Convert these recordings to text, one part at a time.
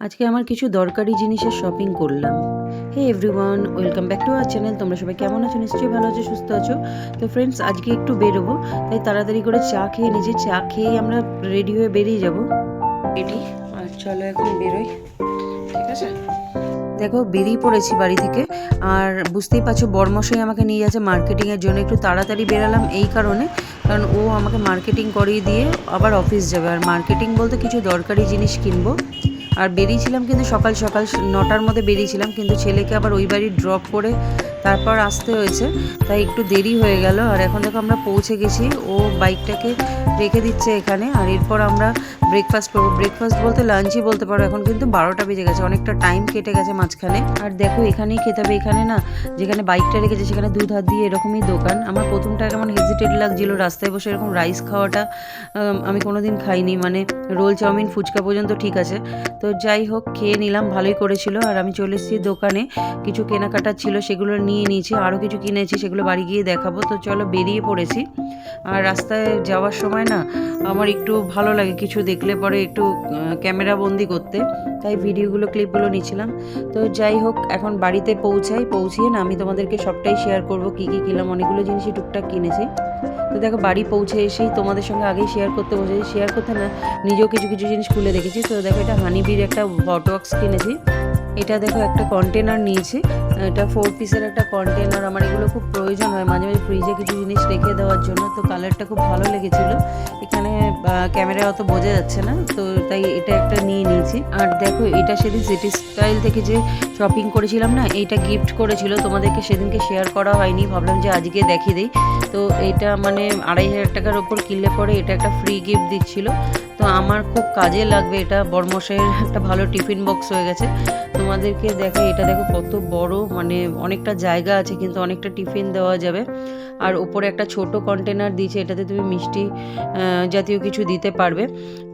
আজকে আমার কিছু দরকারি জিনিসের শপিং করলাম। Hey everyone, welcome back to our channel. তোমরা সবাই কেমন আছো? নিশ্চয়ই ভালো আছো, সুস্থ আছো। তো ফ্রেন্ডস, আজকে একটু বেরোবো, তাই তাড়াতাড়ি করে চা খেয়ে নিয়েছি। চা খেয়েই আমরা রেডি হয়ে বেরিয়ে যাব। রেডি, আর চলো এখন বেরোই। ঠিক আছে, দেখো বেরিয়ে পড়েছি বাড়ি থেকে। আর বুঝতেই পারছো, বরমশাই আমাকে নিয়ে যাচ্ছে মার্কেটিংয়ের জন্য। একটু তাড়াতাড়ি বেরালাম এই কারণে, কারণ ও আমাকে মার্কেটিং করিয়ে দিয়ে আবার অফিস যাবে। আর মার্কেটিং বলতে কিছু দরকারি জিনিস কিনবো। আর বেরিয়েছিলাম কিন্তু সকাল সকাল 9টার মধ্যে বেরিয়েছিলাম, কিন্তু ছেলেকে আবার ওই বাড়ি ড্রপ করে তারপর আসতে হয়েছে, তাই একটু দেরি হয়ে গেল। আর এখন দেখো আমরা পৌঁছে গেছি, ও বাইকটাকে রেখে দিচ্ছে এখানে। আর এরপর আমরা ব্রেকফাস্ট করবো। ব্রেকফাস্ট বলতে লাঞ্চই বলতে পারো। এখন কিন্তু 12টা বেজে গেছে, অনেকটা টাইম কেটে গেছে মাঝখানে। আর দেখো এখানেই খেতে হবে। এখানে না, যেখানে বাইকটা রেখেছে সেখানে দুধ হাত দিয়ে এরকমই দোকান। আমার প্রথমটা কেমন হেজিটেট লাগছিল রাস্তায় বসে এরকম রাইস খাওয়াটা। আমি কোনোদিন খাইনি, মানে রোল, চাউমিন, ফুচকা পর্যন্ত ঠিক আছে। তো যাই হোক, খেয়ে নিলাম, ভালোই করেছিল। আর আমি চলে এসেছি দোকানে, কিছু কেনাকাটা ছিল সেগুলো নিয়ে নিয়েছি। আরও কিছু কিনেছি, সেগুলো বাড়ি গিয়ে দেখাবো। তো চলো বেরিয়ে পড়েছি। আর রাস্তায় যাওয়ার সময় না আমার একটু ভালো লাগে কিছু দেখলে পরে একটু ক্যামেরা বন্দি করতে, তাই ভিডিওগুলো, ক্লিপগুলো নিচ্ছিলাম। তো যাই হোক, এখন বাড়িতে পৌঁছিয়ে না আমি তোমাদেরকে সবটাই শেয়ার করব, কী কী কিনলাম। অনেকগুলো জিনিসই টুকটাক কিনেছি। তো দেখো বাড়ি পৌঁছে এসেই তোমাদের সঙ্গে আগেই শেয়ার করতে না নিজেও কিছু কিছু জিনিস খুলে দেখেছি। তো দেখো, এটা হানিবির একটা হট ওয়াক্স কিনেছি। এটা দেখো একটা কন্টেনার নিয়েছি, এটা 4 পিসের একটা কন্টেনার। আমার এগুলো খুব প্রয়োজন হয় মাঝে মাঝে ফ্রিজে কিছু জিনিস রেখে দেওয়ার জন্য। তো কালারটা খুব ভালো লেগেছিলো। এখানে ক্যামেরায় অত বোঝা যাচ্ছে না, তো তাই এটা একটা নিয়ে নিয়েছি। আর দেখো, এটা সেদিন সিটি স্টাইল থেকে যে শপিং করেছিলাম না, এইটা গিফট করেছিল, তোমাদেরকে সেদিনকে শেয়ার করা হয়নি, ভাবলাম যে আজকে দেখিয়ে দিই। তো এটা মানে 2500 টাকার ওপর কিনলে পরে এটা একটা ফ্রি গিফট দিচ্ছিল। তো আমার খুব কাজে লাগবে এটা। বরমশাইয়ের একটা ভালো টিফিন বক্স হয়ে গেছে। তোমাদেরকে দেখো, এটা দেখো কত বড়, মানে অনেকটা জায়গা আছে, কিন্তু অনেকটা টিফিন দেওয়া যাবে। আর উপরে একটা ছোট কন্টেনার দিয়েছে, এটাতে তুমি মিষ্টি জাতীয় কিছু দিতে পারবে।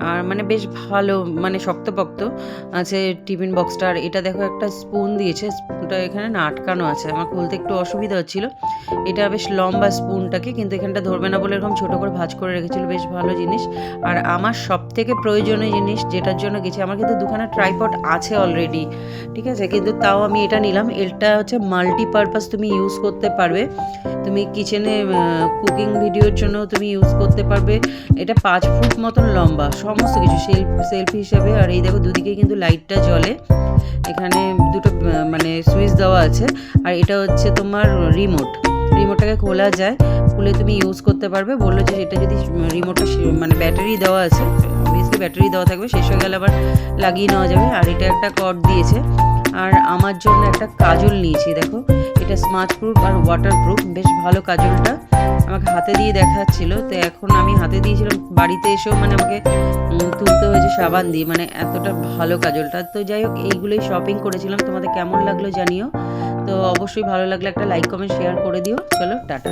আর মানে বেশ ভালো, মানে শক্তপোক্ত আছে টিফিন বক্সটা। আর এটা দেখো একটা স্পুন দিয়েছে, স্পুনটা এখানে না আটকানো আছে, আমার খুলতে একটু অসুবিধা হচ্ছিল। এটা বেশ লম্বা স্পুনটাকে, কিন্তু এখানটা ধরবে না বলে এরকম ছোট করে ভাঁজ করে রেখেছিল, বেশ ভালো জিনিস। আর আমার সব থেকে প্রয়োজনীয় জিনিস যেটার জন্য গেছি, আমার কিন্তু দুখানা ট্রাইপড আছে অলরেডি, ঠিক আছে, কিন্তু তাও আমি এটা নিলাম। এটা হচ্ছে মাল্টিপারপাস, তুমি ইউজ করতে পারবে। তুমি কিচেনে কুকিং ভিডিওর জন্য তুমি ইউজ করতে পারবে। এটা 5 ফুট মতন লম্বা, সমস্ত কিছু সেলফি হিসাবে। আর এই দেখো দুদিকে কিন্তু লাইটটা জ্বলে, এখানে দুটো মানে সুইচ দেওয়া আছে। আর এটা হচ্ছে তোমার রিমোটটাকে খোলা যায়, খুলে তুমি ইউজ করতে পারবে। বললো যে এটা যদি রিমোটটা মানে ব্যাটারি দেওয়া আছে, অবভিয়াসলি ব্যাটারি দেওয়া থাকবে, শেষ হয়ে গেলে আবার লাগিয়ে নেওয়া যাবে। আর এটা একটা কর্ড দিয়েছে। আর আমার জন্য একটা কাজল নিয়েছি, দেখো এটা স্মার্ট প্রুফ আর ওয়াটার প্রুফ, বেশ ভালো কাজলটা। আমাকে হাতে দিয়ে দেখাচ্ছিল, তো এখন আমি হাতে দিয়েছিলাম, বাড়িতে এসেও মানে আমাকে তুলতে হয়েছে সাবান দিয়ে, মানে এতটা ভালো কাজলটা। তো যাই হোক, এইগুলোই শপিং করেছিলাম। তোমাদের কেমন লাগলো জানিও। তো অবশ্যই ভালো লাগলে একটা লাইক, কমেন্ট, শেয়ার করে দিও। চলো টাটা।